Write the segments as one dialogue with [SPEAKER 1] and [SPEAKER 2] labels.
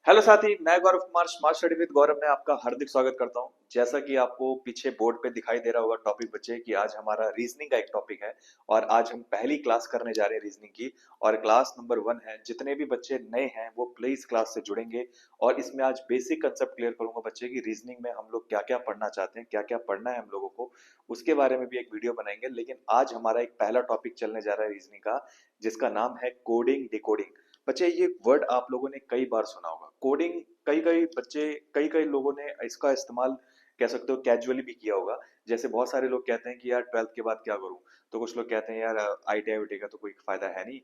[SPEAKER 1] Hello साथी, मैं Gaurav Kumar smart study with गौरव में आपका हार्दिक स्वागत करता हूं। जैसा कि आपको पीछे बोर्ड पे दिखाई दे रहा होगा टॉपिक बच्चे कि आज हमारा रीजनिंग का एक टॉपिक है। और आज हम पहली क्लास करने जा रहे हैं रीजनिंग की। और क्लास नंबर 1 है। जितने भी बच्चे नए हैं वो प्लीज क्लास से जुड़ेंगे। और इसमें आज बेसिक कंसेप्ट क्लियर करूंगा बच्चे की रीजनिंग में हम लोग क्या क्या पढ़ना चाहते हैं, क्या क्या पढ़ना है हम लोगों को, उसके बारे में भी एक वीडियो बनाएंगे। लेकिन आज हमारा एक पहला टॉपिक चलने जा रहा है रीजनिंग का, जिसका नाम है कोडिंग डिकोडिंग। बच्चे ये वर्ड आप लोगों ने कई बार सुना होगा, कोडिंग। कई कई बच्चे, कई कई लोगों ने इसका इस्तेमाल कह सकते हो कैजुअली भी किया होगा। जैसे बहुत सारे लोग कहते हैं कि यार 12th के बाद क्या करूं, तो कुछ लोग कहते हैं यार आईटीआई वाईटी का तो कोई फायदा है नहीं,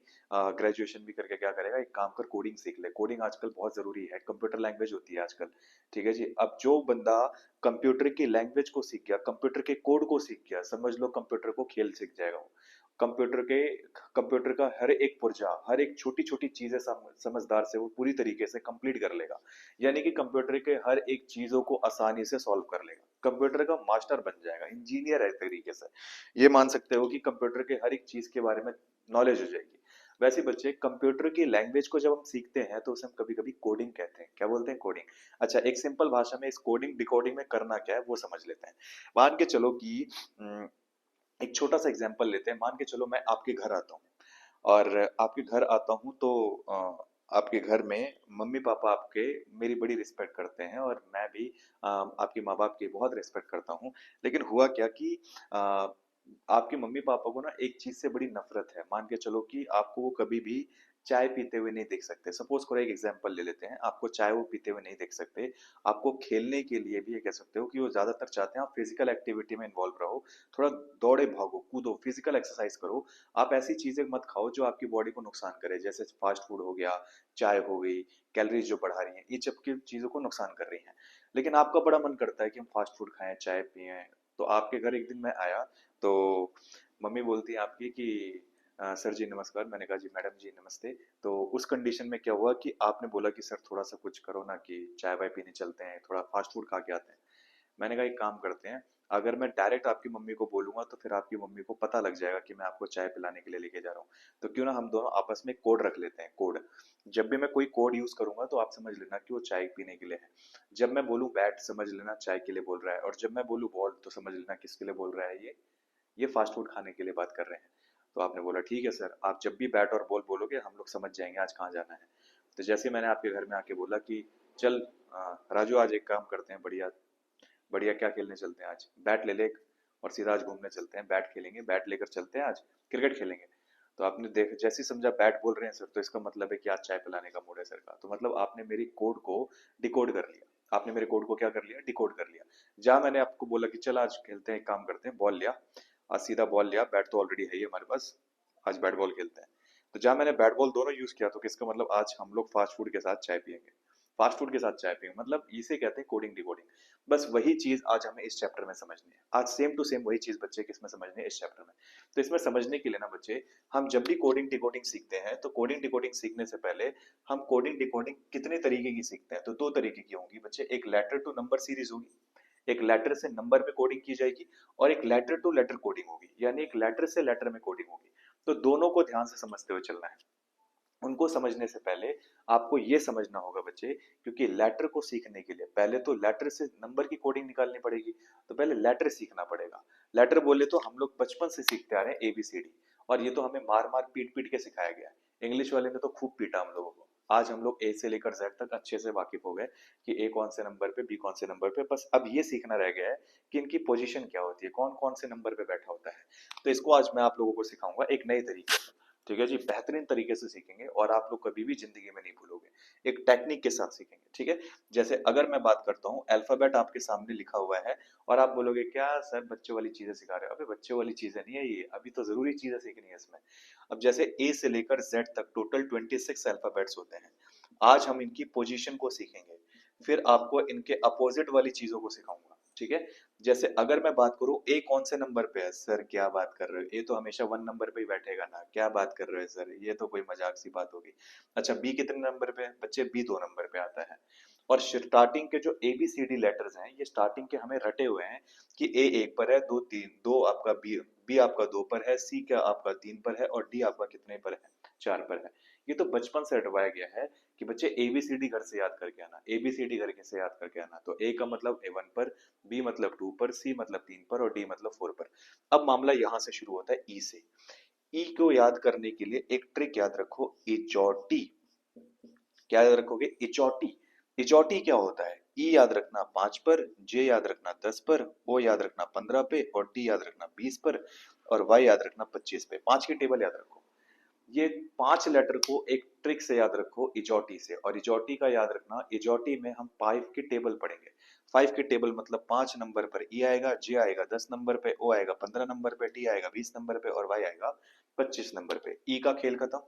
[SPEAKER 1] ग्रेजुएशन भी करके क्या करेगा, एक काम कर कोडिंग सीख ले। कोडिंग आजकल बहुत जरूरी है, कंप्यूटर लैंग्वेज होती है आजकल। ठीक है जी। अब जो बंदा कंप्यूटर की लैंग्वेज को सीख गया, कंप्यूटर के कोड को सीख गया, समझ लो कंप्यूटर को खेल सीख जाएगा वो। कंप्यूटर के कंप्यूटर का हर एक पुर्जा, हर एक छोटी छोटी चीजें समझदार से वो पूरी तरीके से कंप्लीट कर लेगा। यानी कि कंप्यूटर के हर एक चीजों को आसानी से सॉल्व कर लेगा, कंप्यूटर का मास्टर बन जाएगा, इंजीनियर है एक तरीके से। ये मान सकते हो कि कंप्यूटर के हर एक चीज के बारे में नॉलेज हो जाएगी। वैसे बच्चे कंप्यूटर की लैंग्वेज को जब हम सीखते हैं तो उसे हम कभी कभी कोडिंग कहते हैं। क्या बोलते हैं? कोडिंग। अच्छा, एक सिंपल भाषा में इस कोडिंग डिकोडिंग में करना क्या है वो समझ लेते हैं। मान के चलो कि एक छोटा सा एग्जांपल लेते हैं। मान के चलो मैं आपके घर आता हूँ, और आपके घर आता हूँ तो आपके घर में मम्मी पापा आपके मेरी बड़ी रिस्पेक्ट करते हैं, और मैं भी आपके माँ बाप की बहुत रिस्पेक्ट करता हूँ। लेकिन हुआ क्या कि आपके मम्मी पापा को ना एक चीज से बड़ी नफरत है। मान के चलो कि आपको वो कभी भी चाय पीते हुए नहीं देख सकते। सपोज करो, एक एग्जांपल ले लेते हैं, आपको चाय वो पीते हुए नहीं देख सकते। आपको खेलने के लिए भी ये कह सकते हो कि वो ज्यादातर चाहते हैं आप फिजिकल एक्टिविटी में इन्वॉल्व रहो, थोड़ा दौड़े भागो कूदो, फिजिकल एक्सरसाइज करो। आप ऐसी चीजें मत खाओ जो आपकी बॉडी को नुकसान करे, जैसे फास्ट फूड हो गया, चाय हो गई, कैलोरीज जो बढ़ा रही हैं, ये सब की चीजों को नुकसान कर रही हैं। लेकिन आपका बड़ा मन करता है कि हम फास्ट फूड खाएं, चाय पिए। तो आपके घर एक दिन मैं आया, तो मम्मी बोलती है आपकी कि सर जी नमस्कार। मैंने कहा जी मैडम जी नमस्ते। तो उस कंडीशन में क्या हुआ कि आपने बोला कि सर थोड़ा सा कुछ करो ना, कि चाय वाय पीने चलते हैं, थोड़ा फास्ट फूड खा के आते हैं। मैंने कहा एक काम करते हैं, अगर मैं डायरेक्ट आपकी मम्मी को बोलूंगा तो फिर आपकी मम्मी को पता लग जाएगा कि मैं आपको चाय पिलाने के लिए लेके जा रहा हूँ। तो क्यों ना हम दोनों आपस में कोड रख लेते हैं, कोड। जब भी मैं कोई कोड यूज करूंगा तो आप समझ लेना कि वो चाय पीने के लिए है। जब मैं बोलूं बैट, समझ लेना चाय के लिए बोल रहा है। और जब मैं बोलूं बॉल, तो समझ लेना किसके लिए बोल रहा है ये फास्ट फूड खाने के लिए बात कर रहे हैं। तो आपने बोला ठीक है सर, आप जब भी बैट और बॉल बोलोगे हम लोग समझ जाएंगे आज कहाँ जाना है। तो जैसे मैंने आपके घर में आके बोला कि चल राजू आज एक काम करते हैं, बढ़िया बढ़िया, क्या खेलने चलते हैं आज, बैट ले ले एक, और सीधा आज घूमने चलते हैं, बैट खेलेंगे, बैट लेकर चलते हैं, आज क्रिकेट खेलेंगे। तो आपने देख जैसे ही समझा बैट बोल रहे हैं सर, तो इसका मतलब है कि आज चाय पिलाने का मूड है सर का। तो मतलब आपने मेरी कोड को डिकोड कर लिया। आपने मेरे कोड को क्या कर लिया? डिकोड कर लिया। जहां मैंने आपको बोला कि चल आज खेलते हैं, एक काम करते हैं, बॉल लिया, आज सीधा बॉल लिया, बैट तो ऑलरेडी है ही हमारे पास, आज बैट बॉल खेलते हैं। तो जहां मैंने बैट बॉल दोनों यूज किया, तो किसका मतलब आज हम लोग फास्ट फूड के साथ चाय पियेंगे। फास्ट फूड के साथ चाय पियेंगे, मतलब इसे कहते हैं कोडिंग डिकोडिंग। बस वही चीज आज हमें इस चैप्टर में समझनी है। आज सेम टू सेम वही चीज बच्चे किसमें समझनी है? इस चैप्टर में। तो इसमें समझने के लिए ना बच्चे, हम जब भी कोडिंग डिकोडिंग सीखते हैं तो कोडिंग डिकोडिंग सीखने से पहले हम कोडिंग डिकोडिंग कितने तरीके की सीखते हैं? तो दो तरीके की होंगी बच्चे। एक लेटर टू नंबर सीरीज होगी, एक लेटर से नंबर पे कोडिंग की जाएगी, और एक लेटर टू लेटर कोडिंग होगी, यानी एक लेटर से लेटर में कोडिंग होगी। तो दोनों को ध्यान से समझते हुए चलना है। उनको समझने से पहले आपको ये समझना होगा बच्चे, क्योंकि लेटर को सीखने के लिए पहले तो लेटर से नंबर की कोडिंग निकालनी पड़ेगी। तो पहले लेटर सीखना पड़ेगा। लेटर बोले तो हम लोग बचपन से सीखते आ रहे हैं ABCD, और ये तो हमें मार मार पीट पीट के सिखाया गया है। इंग्लिश वाले ने तो खूब पीटा हम लोगों को। आज हम लोग A से लेकर Z तक अच्छे से वाकिफ हो गए कि A कौन से नंबर पे, B कौन से नंबर पे। बस अब ये सीखना रह गया है कि इनकी पोजीशन क्या होती है, कौन कौन से नंबर पे बैठा होता है। तो इसको आज मैं आप लोगों को सिखाऊंगा एक नए तरीके से। ठीक है जी, बेहतरीन तरीके से सीखेंगे, और आप लोग कभी भी जिंदगी में नहीं भूलोगे। एक टेक्निक के साथ सीखेंगे। ठीक है। जैसे अगर मैं बात करता हूँ, अल्फाबेट आपके सामने लिखा हुआ है, और आप बोलोगे क्या सर बच्चों वाली चीजें सिखा रहे हो? अबे बच्चों वाली चीजें नहीं है ये, अभी तो जरूरी चीजें सीखनी है इसमें। अब जैसे A से लेकर Z तक टोटल 26 अल्फाबेट्स होते हैं। आज हम इनकी पोजीशन को सीखेंगे, फिर आपको इनके अपोजिट वाली चीजों को सिखाऊंगा। ठीक है। जैसे अगर मैं बात करूं A कौन से नंबर पे है, सर क्या बात कर रहे हो, A तो हमेशा 1 नंबर पे ही बैठेगा ना, क्या बात कर रहे हो सर, ये तो कोई मजाक सी बात होगी। अच्छा, B कितने नंबर पे है बच्चे? B 2 नंबर पे आता है। और स्टार्टिंग के जो ABCD लेटर्स हैं, ये स्टार्टिंग के हमें रटे हुए हैं कि A 1 पर है, 2 3, 2 आपका B आपका 2 पर है, C क्या आपका 3 पर है, और D आपका कितने पर है? 4 पर है। ये तो बचपन से हटवाया गया है कि बच्चे एबीसीडी घर से याद करके आना, एबीसीडी घर के से याद करके आना। तो ए का मतलब ए 1 पर, बी मतलब 2 पर, सी मतलब 3 पर और डी मतलब 4 पर। अब मामला यहां से शुरू होता है ई से। ई को याद करने के लिए एक ट्रिक याद रखो, इचौटी। क्या याद रखोगे? इचौटी। इचौटी क्या होता है? ई याद रखना 5 पर, जे याद रखना 10 पर, ओ याद रखना 15 पे और टी याद रखना 20 पर और वाई याद रखना 25 पे। 5 की टेबल याद रखो। ये 5 लेटर को एक ट्रिक से याद रखो, इजोटी से। और इजोटी का याद रखना, इजोटी में हम 5 की टेबल पढ़ेंगे। 5 की टेबल मतलब 5 नंबर पर ई आएगा, जे आएगा 10 नंबर पे, ओ आएगा 15 नंबर पे, टी आएगा 20 नंबर पे और वाई आएगा 25 नंबर पे। ई का खेल खत्म।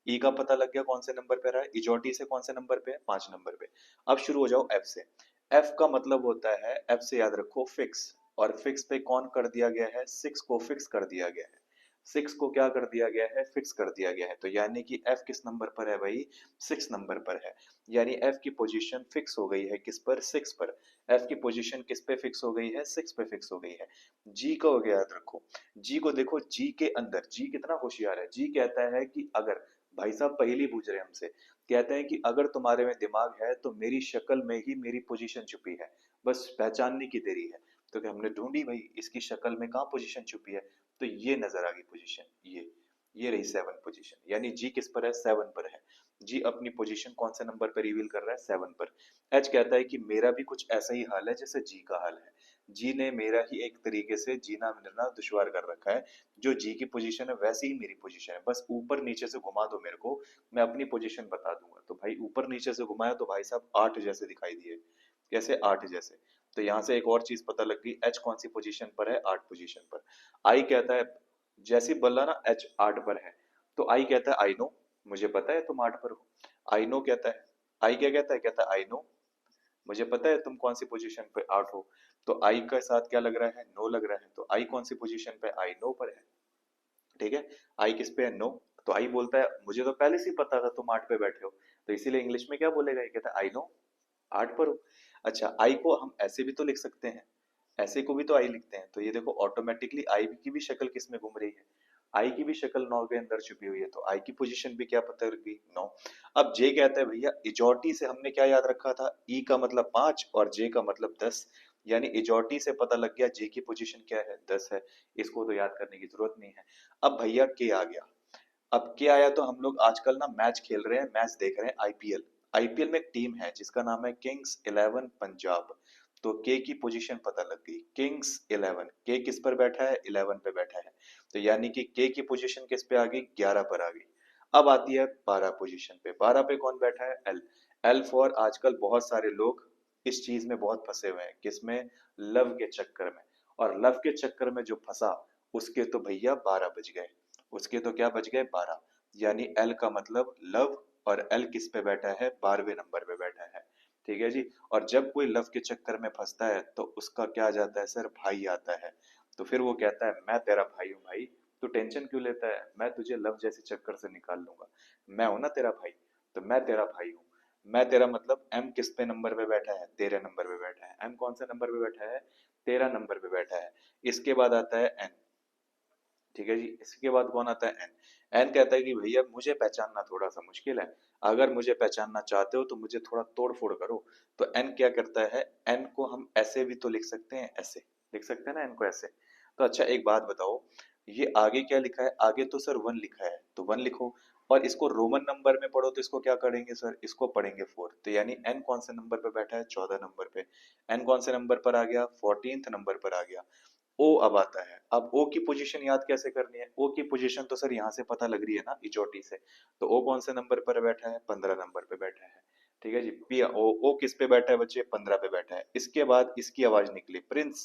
[SPEAKER 1] ई का पता लग गया कौन से नंबर पे रहा है, इजोटी से कौन से नंबर पे है, 5 नंबर पे। अब शुरू हो जाओ एफ से। एफ का मतलब होता है, एफ से याद रखो फिक्स। और फिक्स पे कौन कर दिया गया है? 6 को फिक्स कर दिया गया है। 6 को क्या कर दिया गया है? फिक्स कर दिया गया है। तो यानी कि एफ किस नंबर पर है भाई? 6 नंबर पर है। यानी एफ की पोजीशन फिक्स हो गई है किस पर? 6 पर। एफ की पोजीशन किस पे फिक्स हो गई है? 6 पे फिक्स हो गई है। जी का हो गया, याद रखो। जी को देखो, जी के अंदर, जी कितना होशियार है। जी कहता है कि अगर, भाई साहब पहेली पूछ रहे हैं हमसे, कहते हैं कि अगर तुम्हारे में दिमाग है तो मेरी शक्ल में ही मेरी पोजीशन छुपी है, बस पहचानने की देरी है। तो क्या हमने ढूंढी भाई, इसकी शक्ल में कहाँ पोजीशन छुपी है? तो ये नजर आ गई पोजीशन, ये रही 7 पोजीशन। यानी जी किस पर है? 7 पर है। जी अपनी पोजीशन कौन से नंबर पर रिवील कर रहा है? 7 पर। एच कहता है कि मेरा भी कुछ ऐसा ही हाल है जैसे जी का हाल है। जी ने मेरा ही एक तरीके से जीना मिलना दुश्वार कर रखा है। जो जी की पोजीशन है वैसी ही मेरी पोजीशन है, बस ऊपर नीचे से घुमा दो मेरे को, मैं अपनी पोजीशन बता दूंगा। तो भाई ऊपर नीचे से घुमाया तो भाई साहब 8 जैसे दिखाई दिए। कैसे? 8 जैसे। तो यहाँ से एक और चीज पता लग गई, एच कौन सी पोजीशन पर है? 8 पोजीशन पर। आई कहता है, जैसे ही बोला ना एच 8 पर है, तो आई कहता है आई नो, मुझे पता है तुम 8 पर हो। आई नो कहता है। आई क्या कहता है? कहता है आई नो, मुझे पता है तुम कौन सी पोजीशन पे 8 हो। तो आई के साथ क्या लग रहा है? नो लग रहा है। तो आई कौन सी पोजीशन पे? आई नो पर है। ठीक है। आई किस पे है? नो। तो आई बोलता है मुझे तो पहले से ही पता था तुम 8 पे बैठे हो। तो इसीलिए इंग्लिश में क्या बोलेगा? ये कहता है आई नो, 8 पर हो। अच्छा, आई को हम ऐसे भी तो लिख सकते हैं, ऐसे को भी तो आई लिखते हैं। तो ये देखो ऑटोमेटिकली आई की भी शक्ल किस में घूम रही है? आई की भी शक्ल 9 के अंदर छुपी हुई है। तो आई की पोजीशन भी क्या पता लगी? 9। अब जे कहता है भैया इजोटी से हमने क्या याद रखा था? ई का मतलब 5 और जे का मतलब 10। यानी इजोटी से पता लग गया जे की पोजीशन क्या है? 10 है। इसको तो याद करने की जरूरत नहीं है। अब भैया के आ गया। अब क्या आया? तो हम लोग आजकल ना मैच खेल रहे हैं, मैच देख रहे हैं, आईपीएल। आईपीएल में एक टीम है जिसका नाम है किंग्स 11 पंजाब। तो के की पोजीशन पता लग गई, किंग्स 11। के किस पर बैठा है? 11 पे बैठा है। तो यानी कि के की पोजीशन किस पे आ गई? 11 पर आ गई। अब आती है 12 पोजीशन पे। 12 पे कौन बैठा है? एल। एल फॉर, आजकल बहुत सारे लोग इस चीज में बहुत फंसे हुए हैं, किसमें? लव के चक्कर में। और लव के चक्कर में जो फंसा, उसके तो भैया 12 बज गए। उसके तो क्या बज गए? 12। यानी एल का मतलब लव, और एल किस पे बैठा है? 12वें नंबर पे बैठा है। ठीक है जी। और जब कोई लव के चक्कर में फंसता है तो उसका क्या आ जाता है सर? भाई आता है। तो फिर वो कहता है मैं तेरा भाई हूँ भाई, तू टेंशन क्यों लेता है? मैं तुझे लव जैसे चक्कर से निकाल लूंगा, मैं हूं ना तेरा भाई। तो मैं तेरा भाई हूँ। मैं तेरा मतलब एम किस पे नंबर पे बैठा है? 13 नंबर पे बैठा है। एम कौन सा नंबर पे बैठा है? 13 नंबर पे बैठा है। इसके बाद आता है एन। ठीक है जी। इसके बाद कौन आता है? एन। एन कहता है कि भैया मुझे पहचानना थोड़ा सा मुश्किल है, अगर मुझे पहचानना चाहते हो तो मुझे थोड़ा तोड़ फोड़ करो। तो एन क्या करता है? एन को हम ऐसे भी तो लिख सकते हैं, ऐसे लिख सकते हैं ना एन को, ऐसे। तो अच्छा एक बात बताओ, ये आगे क्या लिखा है? आगे तो सर 1 लिखा है, तो 1 लिखो। और इसको रोमन नंबर में पढ़ो तो इसको क्या करेंगे सर? इसको पढ़ेंगे 4। तो यानी एन कौन से नंबर पे बैठा है? 14 नंबर पे। एन कौन से नंबर पर आ गया? 14th नंबर पर आ गया। ओ अब आता है। अब ओ की पोजीशन याद कैसे करनी है? ओ की पोजीशन तो सर यहाँ से पता लग रही है ना, इचोटी से। तो ओ कौन से नंबर पर बैठा है? 15 नंबर पे बैठा है। ठीक है जी। पी ओ, ओ किस पे बैठा है बच्चे? 15 पे बैठा है। इसके बाद इसकी आवाज निकली, प्रिंस।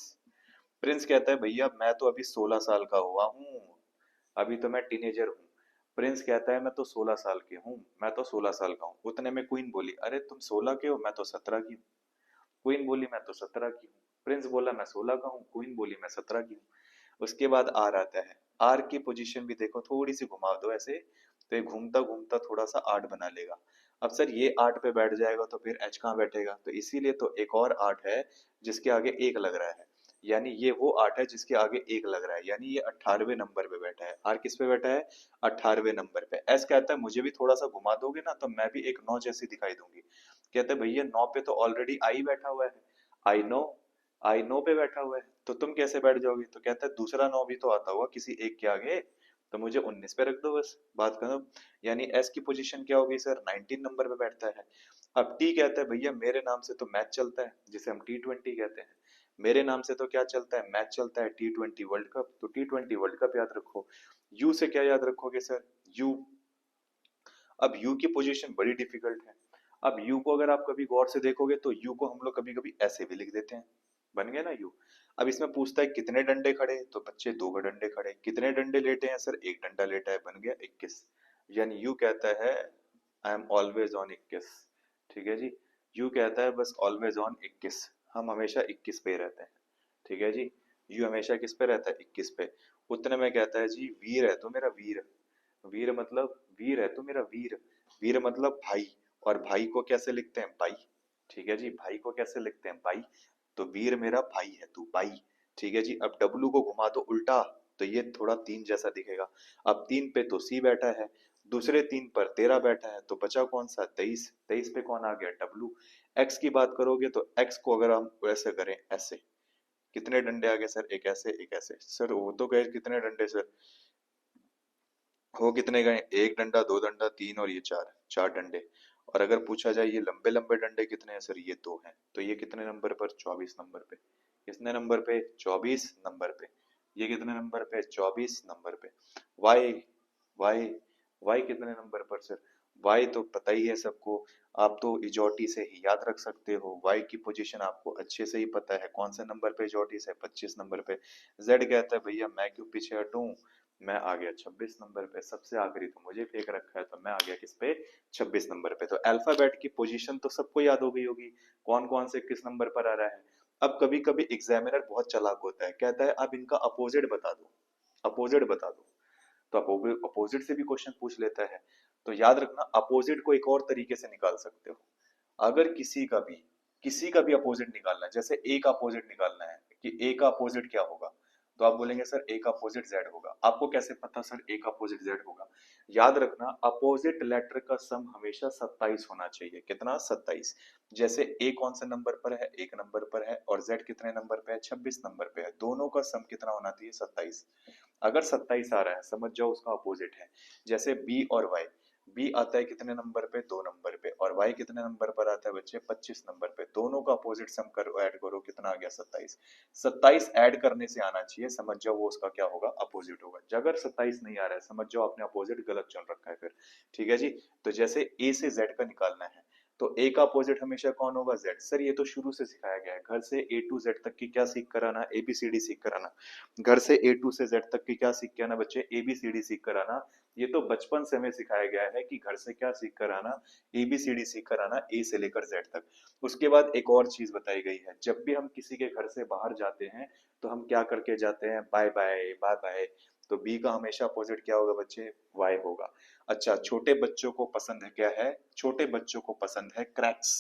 [SPEAKER 1] प्रिंस कहता है भैया मैं तो अभी 16 साल का हुआ हूँ, अभी तो मैं टीनेजर हूँ। प्रिंस कहता है मैं तो 16 साल के हूँ, मैं तो 16 साल का हूँ। उतने में क्वीन बोली अरे तुम 16 के हो, मैं तो 17 की हूँ। क्वीन बोली मैं तो 17 की हूँ। प्रिंस बोला मैं 16 का हूँ। क्वीन बोली मैं 17 की हूँ। उसके बाद आर आता है। आर की पोजीशन भी देखो, थोड़ी सी घुमा दो ऐसे, तो ये घूमता घूमता थोड़ा सा 8 बना लेगा। अब सर ये 8 पे बैठ जाएगा तो फिर एच कहाँ बैठेगा? तो इसीलिए तो एक और 8 है जिसके आगे 1 लग रहा है। यानी ये वो 8 है जिसके आगे 1 लग रहा है, यानी ये 18वें नंबर पे बैठा है। आर किस पे बैठा है? 18वें नंबर पे। एस कहता है मुझे भी थोड़ा सा घुमा दोगे ना तो मैं भी एक 9 जैसी दिखाई दूंगी। कहता है भैया 9 पे तो ऑलरेडी आई बैठा हुआ है, आई नो, आई नो पे बैठा हुआ है, तो तुम कैसे बैठ जाओगे? तो कहता है दूसरा 9 भी तो आता होगा किसी एक के आगे, तो मुझे 19 पे रख दो बस, बात खत्म। यानी एस की पोजीशन क्या होगी सर? 19 नंबर पे बैठता है। अब टी कहता है भैया मेरे नाम से तो मैच चलता है, जिसे हम T20 कहते हैं। मेरे नाम से तो क्या चलता है? मैच चलता है, T20 वर्ल्ड कप। तो T20 वर्ल्ड कप याद रखो। यू से क्या याद रखोगे सर? यू। अब यू की पोजीशन बड़ी डिफिकल्ट है। अब यू को अगर आप कभी गौर से देखोगे तो यू को हम लोग कभी कभी ऐसे भी लिख देते हैं। बन गया ना यू। अब इसमें पूछता है कितने डंडे खड़े, तो बच्चे दो डंडे खड़े। कितने डंडे लेटे हैं सर? एक डंडा लेटा है, बन गया 21। यानी यू कहता है आई एम ऑलवेज ऑन 21। ठीक है जी। यू कहता है बस ऑलवेज ऑन 21, हम हमेशा 21 पे ही रहते हैं। ठीक है जी। यू हमेशा किस पे रहता है? 21 पे। उतने में कहता है जी वीर है तो मेरा वीर। वीर मतलब वीर है तो मेरा वीर। वीर मतलब भाई। और भाई को कैसे लिखते हैं? भाई। ठीक है जी, भाई को कैसे लिखते हैं? भाई। तो वीर मेरा भाई है तू, भाई। ठीक है जी। अब डब्लू को घुमा दो उल्टा, तो ये थोड़ा 3 जैसा दिखेगा। अब 3 पे तो सी बैठा है, दूसरे 3 पर 13 बैठा है, तो बचा कौन सा? 23। 23 पे कौन आ गया? डब्लू। एक्स की बात करोगे तो एक्स को अगर हम ऐसे करें, ऐसे, कितने डंडे आ गए सर? एक ऐसे, एक ऐसे। सर वो तो गए कितने डंडे सर? हो कितने गए? एक डंडा, दो डंडा, तीन, और ये चार, चार डंडे। और अगर पूछा जाए ये लंबे लंबे डंडे कितने हैं सर? ये दो हैं। तो ये कितने नंबर पर? 24 नंबर पे। कितने नंबर पे? 24 नंबर पे। ये कितने नंबर पे? 24 नंबर पे। वाई, वाई, वाई कितने नंबर पर सर? वाई तो पता ही है सबको। आप तो इजोटी से ही याद रख सकते हो। वाई की पोजीशन आपको अच्छे से ही पता है, कौन से नंबर पे इजोटी से? 25 नंबर पे। जेड कहता है भैया मैं क्यों पीछे हटूं, मैं आ गया 26 नंबर पे। सबसे आखिरी तो मुझे फेंक रखा है, तो मैं आ गया किस पे? 26 नंबर पे। तो अल्फाबेट की पोजीशन तो सबको याद हो गई होगी, कौन कौन से किस नंबर पर आ रहा है। अब कभी कभी एग्जामिनर बहुत चालाक होता है, कहता है अब इनका अपोजिट बता दो, अपोजिट बता दो। तो अपोजिट से भी क्वेश्चन पूछ लेता है। तो याद रखना अपोजिट को एक और तरीके से निकाल सकते हो। अगर किसी का भी अपोजिट निकालना है, जैसे ए का अपोजिट निकालना है कि ए का अपोजिट क्या होगा, तो आप बोलेंगे सर ए का अपोजिट जेड होगा। आपको कैसे पता सर ए का अपोजिट जेड होगा? याद रखना अपोजिट लेटर का सम हमेशा 27 होना चाहिए। कितना? 27। जैसे ए कौन से नंबर पर है? 1 नंबर पर है, और जेड कितने नंबर पे है? 26 नंबर पे है। दोनों का सम कितना होना चाहिए? 27। अगर 27 आ रहा है, समझ जाओ उसका अपोजिट है। जैसे बी और वाई, बी आता है कितने नंबर पे? 2 नंबर पे। और वाई कितने नंबर पर आता है बच्चे? 25 नंबर पे। दोनों का अपोजिट सम करो, ऐड करो, कितना आ गया? 27। 27 ऐड करने से आना चाहिए, समझ जाओ वो उसका क्या होगा? अपोजिट होगा। अगर 27 नहीं आ रहा है, समझ जाओ आपने अपोजिट गलत चुन रखा है फिर। ठीक है जी। तो जैसे ए से जेड का निकालना है, तो ए का अपोजिट हमेशा कौन होगा? जेड। सर ये तो शुरू से सिखाया गया है, घर से ए टू जेड तक की क्या सीख कर आना? एबीसीडी सीख कर आना। घर से ए टू से जेड तक की क्या सीख के आना बच्चे? एबीसीडी सीख कर आना। ये तो बचपन से हमें सिखाया गया है कि घर से क्या सीख कर आना? एबीसीडी सीख कर आना, ए से लेकर जेड तक। उसके बाद एक और चीज बताई गई है, जब भी हम किसी के घर से बाहर जाते हैं तो हम क्या करके जाते हैं? Bye bye, bye bye. तो बी का हमेशा अपोजिट क्या होगा बच्चे? वाई होगा। अच्छा, छोटे बच्चों को पसंद है क्या है? छोटे बच्चों को पसंद है क्रैक्स।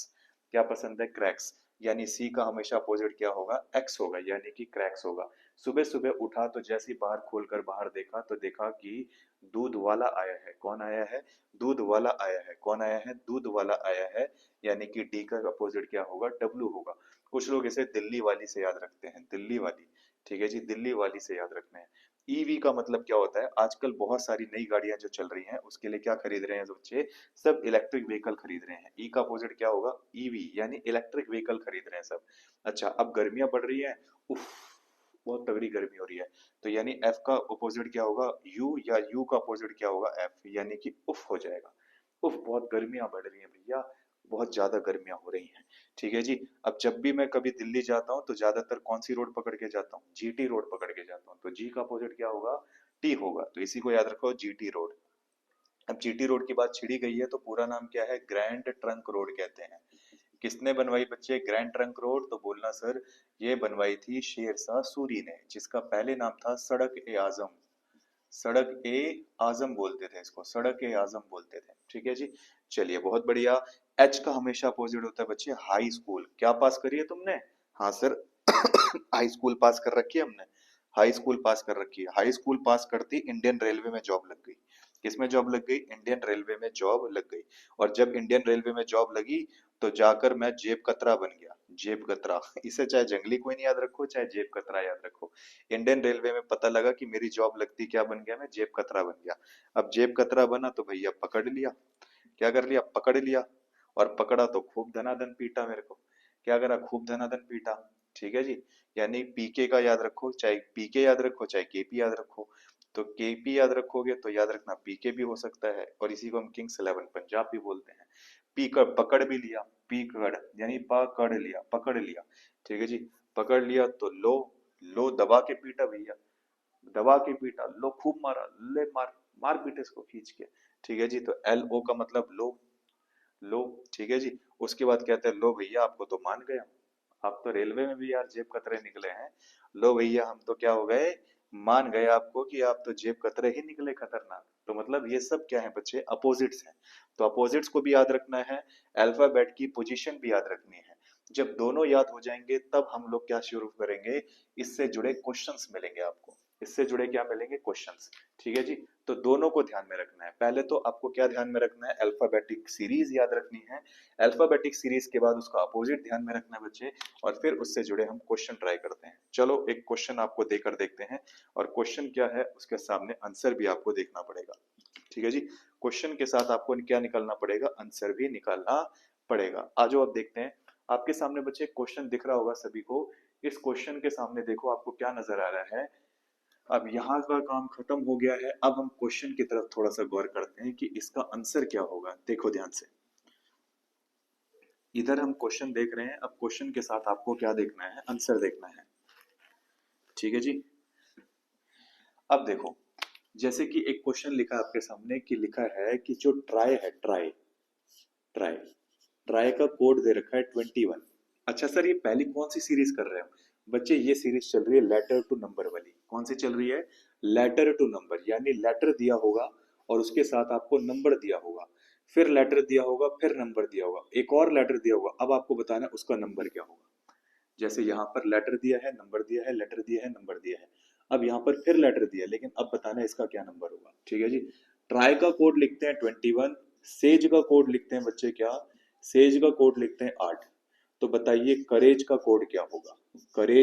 [SPEAKER 1] क्या पसंद है? क्रैक्स। यानी सी का हमेशा अपोजिट क्या होगा? एक्स होगा, यानी कि क्रैक्स होगा। सुबह सुबह उठा तो जैसे ही बाहर खोलकर बाहर देखा तो देखा कि दूध वाला आया है। कौन आया है? दूध वाला आया है। कौन आया है? दूध वाला आया है। यानी कि डी का अपोजिट क्या होगा? डब्लू होगा। कुछ लोग इसे दिल्ली वाली से याद रखते हैं, दिल्ली वाली। ठीक है जी, दिल्ली वाली से याद रखना है। ईवी का मतलब क्या होता है? आजकल बहुत सारी नई गाड़ियां जो चल रही हैं उसके लिए क्या खरीद रहे हैं बच्चे? सब इलेक्ट्रिक व्हीकल खरीद रहे हैं। ई का अपोजिट क्या होगा? ईवी, यानी इलेक्ट्रिक व्हीकल खरीद रहे हैं सब। अच्छा, अब गर्मियां बढ़ रही है, उफ, बहुत तगड़ी गर्मी हो रही है। तो यानी एफ का अपोजिट क्या होगा? यू, या यू का अपोजिट क्या होगा? एफ, यानी कि उफ हो जाएगा। उफ, बहुत गर्मियां बढ़ रही हैं भैया, बहुत ज्यादा गर्मियां हो रही हैं। ठीक है जी। अब जब भी मैं कभी दिल्ली जाता हूँ तो ज्यादातर कौन सी रोड पकड़ के जाता हूँ? जीटी रोड पकड़ के जाता हूँ। तो जी का अपोजिट क्या होगा? टी होगा। तो इसी को याद रखो, जीटी रोड। अब जीटी रोड की बात छिड़ी गई है तो पूरा नाम क्या है? ग्रैंड ट्रंक रोड कहते हैं। किसने बनवाई बच्चे ग्रैंड ट्रंक रोड? तो बोलना सर ये बनवाई थी शेरशाह सूरी ने, जिसका पहले नाम था सड़क ए आजम। सड़क ए आजम बोलते थे इसको, सड़क ए आजम बोलते थे। ठीक है जी। चलिए बहुत बढ़िया। एच का हमेशा अपोजिट होता है बच्चे हाई स्कूल। क्या पास करी है तुमने? हाँ सर
[SPEAKER 2] हाई स्कूल पास कर रखी है हमने, हाई स्कूल पास कर रखी है, हाई स्कूल पास करती इंडियन रेलवे में जॉब लग गई। किसमें जॉब लग गई? इंडियन रेलवे में जॉब लग गई। और जब इंडियन रेलवे में जॉब लगी तो जाकर मैं जेब कतरा बन गया। जेब कतरा इसे चाहे जंगली कोई नहीं याद रखो, चाहे जेब कतरा याद रखो। इंडियन रेलवे में पता लगा कि मेरी जॉब लगती, क्या बन गया मैं? जेब कतरा बन गया। अब जेब कतरा बना तो भैया पकड़ लिया। क्या कर लिया? पकड़ लिया। और पकड़ा तो खूब धनाधन पीटा मेरे को। क्या करा? खूब धनाधन पीटा। ठीक है जी। यानी पीके का याद रखो, चाहे पीके याद रखो चाहे केपी याद रखो। तो केपी याद रखोगे तो याद रखना पीके भी हो सकता है, और इसी को हम किंग्स 11 पंजाब भी बोलते हैं। पीकर पकड़ भी लिया, पीकड़ यानी पकड़ लिया, पकड़ लिया। ठीक है जी। पकड़ लिया तो लो दबा के पीटा भैया। दबा के पीटा, लो खूब मारा, ले मार, मार पीटे इसको खींच के। ठीक है जी। तो एल ओ का मतलब लो, लो। ठीक है जी। उसके बाद कहते हैं लो भैया आपको तो मान गया, आप तो रेलवे में भी यार जेब कतरे निकले हैं। लो भैया हम तो क्या हो गए, मान गए आपको कि आप तो जेब कतरे ही निकले खतरनाक। तो मतलब ये सब क्या है बच्चे? अपोजिट्स हैं। तो अपोजिट्स को भी याद रखना है, अल्फाबेट की पोजीशन भी याद रखनी है। जब दोनों याद हो जाएंगे तब हम लोग क्या शुरू करेंगे, इससे जुड़े क्वेश्चंस मिलेंगे आपको। इससे जुड़े क्या मिलेंगे? क्वेश्चंस। ठीक है जी। तो दोनों को ध्यान में रखना है। पहले तो आपको क्या ध्यान में रखना है? अल्फाबेटिक सीरीज याद रखनी है। अल्फाबेटिक सीरीज के बाद उसका अपोजिट ध्यान में रखना है बच्चे। और फिर उससे जुड़े हम क्वेश्चन ट्राई करते हैं। चलो एक क्वेश्चन आपको देकर देखते हैं, और क्वेश्चन क्या है उसके सामने आंसर भी आपको देखना पड़ेगा। ठीक है जी। क्वेश्चन के साथ आपको क्या निकालना पड़ेगा? आंसर भी निकालना पड़ेगा। आज अब देखते हैं। आपके सामने बच्चे क्वेश्चन दिख रहा होगा सभी को। इस क्वेश्चन के सामने देखो आपको क्या नजर आ रहा है। अब यहाँ का काम खत्म हो गया है, अब हम क्वेश्चन की तरफ थोड़ा सा गौर करते हैं कि इसका आंसर क्या होगा। देखो ध्यान से। इधर हम क्वेश्चन देख रहे हैं, अब क्वेश्चन के साथ आपको क्या देखना है? आंसर देखना है। ठीक है जी। अब देखो, जैसे कि एक क्वेश्चन लिखा है आपके सामने, कि लिखा है कि जो ट्राई है, ट्राई ट्राई ट्राई का कोड दे रखा है 21। अच्छा सर, ये पहली कौन सी सीरीज कर रहे हो? बच्चे ये सीरीज चल रही है लेटर टू नंबर वाली। कौन सी चल रही है? लेटर टू नंबर, यानी लेटर दिया होगा और उसके साथ आपको नंबर दिया होगा, फिर लेटर दिया होगा, फिर नंबर दिया होगा, एक और लेटर दिया होगा। अब आपको बताना है उसका नंबर क्या होगा। जैसे यहाँ पर लेटर दिया है, नंबर दिया है, लेटर दिया है, नंबर दिया है। अब यहाँ पर फिर लेटर दिया है, लेकिन अब बताना है इसका क्या नंबर होगा। ठीक है जी। ट्राई का कोड लिखते हैं 21। सेज का कोड लिखते हैं बच्चे क्या? सेज का कोड लिखते हैं 8। तो बताइए करेज का कोड क्या होगा? करेज